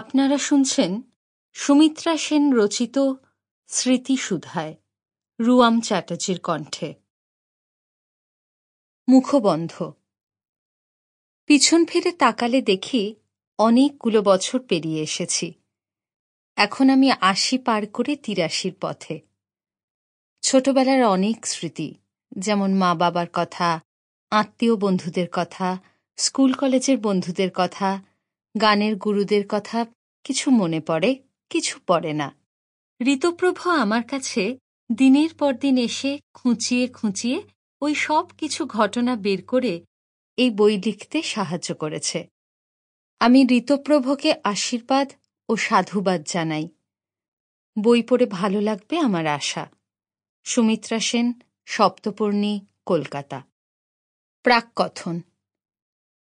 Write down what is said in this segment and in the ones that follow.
আপনারা শুনছেন সুমিত্রা সেন রচিত স্মৃতিসুধায় রুয়াম চ্যাটার্জির কণ্ঠে। মুখবন্ধ। পিছন ফিরে তাকালে দেখি অনেকগুলো বছর পেরিয়ে এসেছি। এখন আমি ৮০ পার করে ৮৩ পথে। ছোটবেলার অনেক স্মৃতি, যেমন মা বাবার কথা, আত্মীয় বন্ধুদের কথা, স্কুল কলেজের বন্ধুদের কথা, গানের গুরুদের কথা কিছু মনে পড়ে, কিছু পড়ে না। ঋতপ্রভ আমার কাছে দিনের পর দিন এসে খুঁচিয়ে খুঁচিয়ে ওই সব কিছু ঘটনা বের করে এই বই লিখতে সাহায্য করেছে। আমি ঋতপ্রভকে আশীর্বাদ ও সাধুবাদ জানাই। বই পড়ে ভালো লাগবে আমার আশা। সুমিত্রা সেন, সপ্তপর্ণী, কলকাতা। প্রাক্কথন।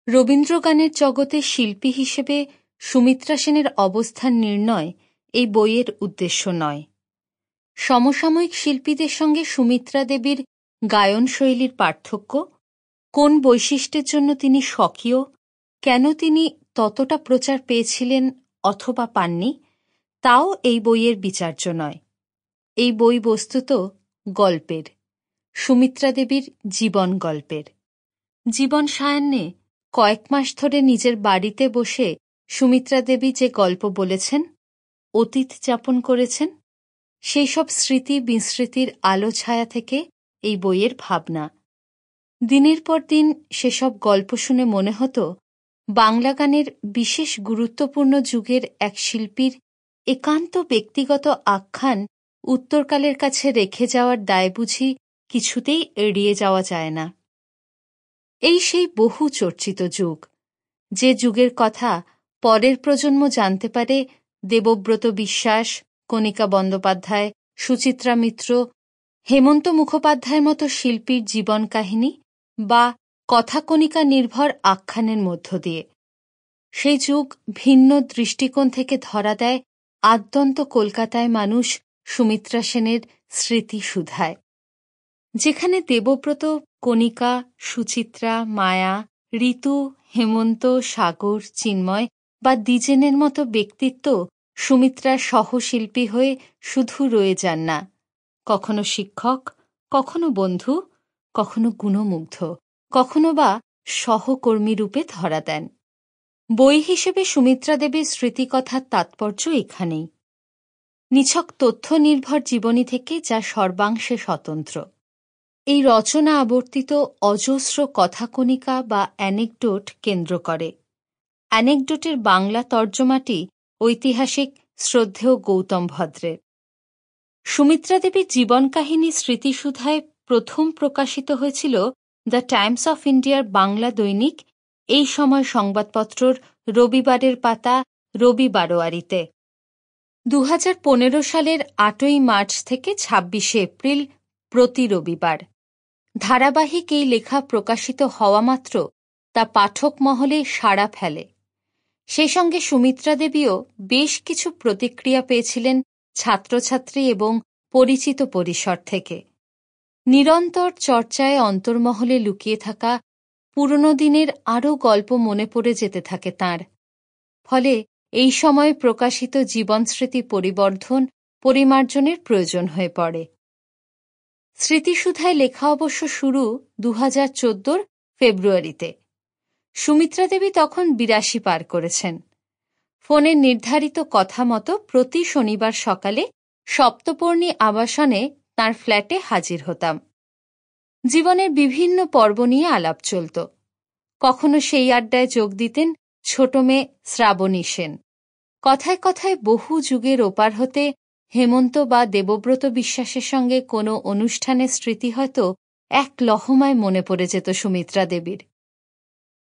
রবীন্দ্রগানের জগতে শিল্পী হিসেবে সুমিত্রা সেনের অবস্থান নির্ণয় এই বইয়ের উদ্দেশ্য নয়। সমসাময়িক শিল্পীদের সঙ্গে সুমিত্রা দেবীর গায়নশৈলীর পার্থক্য, কোন বৈশিষ্ট্যের জন্য তিনি স্বকীয়, কেন তিনি ততটা প্রচার পেয়েছিলেন অথবা পাননি, তাও এই বইয়ের বিচার্য নয়। এই বই বস্তুত গল্পের, সুমিত্রা দেবীর জীবন গল্পের। জীবন সায়ান্নে কয়েক মাস ধরে নিজের বাড়িতে বসে সুমিত্রা দেবী যে গল্প বলেছেন, অতীত যাপন করেছেন, সেই সব স্মৃতি বিস্মৃতির আলো ছায়া থেকে এই বইয়ের ভাবনা। দিনের পর দিন সেসব গল্প শুনে মনে হতো বাংলা গানের বিশেষ গুরুত্বপূর্ণ যুগের এক শিল্পীর একান্ত ব্যক্তিগত আখ্যান উত্তরকালের কাছে রেখে যাওয়ার দায় বুঝি কিছুতেই এড়িয়ে যাওয়া যায় না। এই সেই বহু চর্চিত যুগ, যে যুগের কথা পরের প্রজন্ম জানতে পারে দেবব্রত বিশ্বাস, কণিকা বন্দ্যোপাধ্যায়, সুচিত্রা মিত্র, হেমন্ত মুখোপাধ্যায়ের মতো শিল্পীর জীবন কাহিনী বা কথাকণিকা নির্ভর আখ্যানের মধ্য দিয়ে। সেই যুগ ভিন্ন দৃষ্টিকোণ থেকে ধরা দেয় আদ্যন্ত কলকাতায় মানুষ সুমিত্রা সেনের স্মৃতিসুধায়। যেখানে দেবব্রত, কণিকা, সুচিত্রা, মায়া, ঋতু, হেমন্ত, সাগর, চিন্ময় বা দ্বিজেনের মতো ব্যক্তিত্ব সুমিত্রার সহশিল্পী হয়ে শুধু রয়ে যান না, কখনো শিক্ষক, কখনো বন্ধু, কখনো গুণমুগ্ধ, কখনো বা সহকর্মী রূপে ধরা দেন। বই হিসেবে সুমিত্রা দেবীর স্মৃতিকথার তাৎপর্য এখানেই। নিছক তথ্য নির্ভর জীবনী থেকে যা সর্বাংশে স্বতন্ত্র। এই রচনা আবর্তিত অজস্র কথাকণিকা বা অ্যানেকডোট কেন্দ্র করে। অ্যানেকডোটের বাংলা তর্জমাটি ঐতিহাসিক শ্রদ্ধেয় গৌতম ভদ্রের। সুমিত্রা দেবীর জীবন কাহিনী স্মৃতিসুধায় প্রথম প্রকাশিত হয়েছিল দ্য টাইমস অফ ইন্ডিয়ার বাংলা দৈনিক এই সময় সংবাদপত্রর রবিবারের পাতা রবি বারোয়ারিতে। ২০১৫ সালের ৮ই মার্চ থেকে ২৬শে এপ্রিল প্রতি রবিবার। ধারাবাহিক এই লেখা প্রকাশিত হওয়া মাত্র তা পাঠক মহলে সাড়া ফেলে। সেই সঙ্গে সুমিত্রা দেবীও বেশ কিছু প্রতিক্রিয়া পেয়েছিলেন ছাত্রছাত্রী এবং পরিচিত পরিসর থেকে। নিরন্তর চর্চায় অন্তর্মহলে লুকিয়ে থাকা পুরনো দিনের আরও গল্প মনে পড়ে যেতে থাকে তাঁর। ফলে এই সময় প্রকাশিত জীবনস্মৃতি পরিবর্ধন, পরিমার্জনের প্রয়োজন হয়ে পড়ে। স্মৃতিসুধায় লেখা অবশ্য শুরু ২০১৪ ফেব্রুয়ারিতে। সুমিত্রা দেবী তখন ৮২ পার করেছেন। ফোনের নির্ধারিত কথা মতো প্রতি শনিবার সকালে সপ্তপর্ণী আবাসনে তাঁর ফ্ল্যাটে হাজির হতাম। জীবনের বিভিন্ন পর্ব নিয়ে আলাপ চলত। কখনো সেই আড্ডায় যোগ দিতেন ছোট মেয়ে শ্রাবণী সেন। কথায় কথায় বহু যুগের ওপার হতে হেমন্ত বা দেবব্রত বিশ্বাসের সঙ্গে কোনো অনুষ্ঠানের স্মৃতি হয়তো এক লহমায় মনে পড়ে যেত সুমিত্রা দেবীর।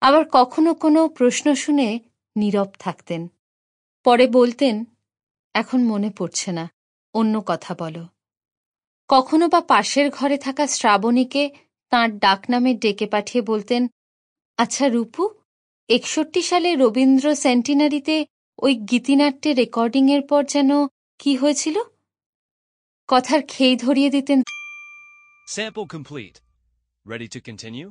আবার কখনো কোনো প্রশ্ন শুনে নীরব থাকতেন। পরে বলতেন, এখন মনে পড়ছে না, অন্য কথা বলো। কখনো বা পাশের ঘরে থাকা শ্রাবণীকে তাঁর ডাকনামে ডেকে পাঠিয়ে বলতেন, আচ্ছা রূপু, ৬১ সালে রবীন্দ্র সেন্টিনারিতে ওই গীতিনাট্যের রেকর্ডিংয়ের পর যেন কি হয়েছিল? কথার খেই ধরিয়ে দিতেন। Sample complete. Ready to continue?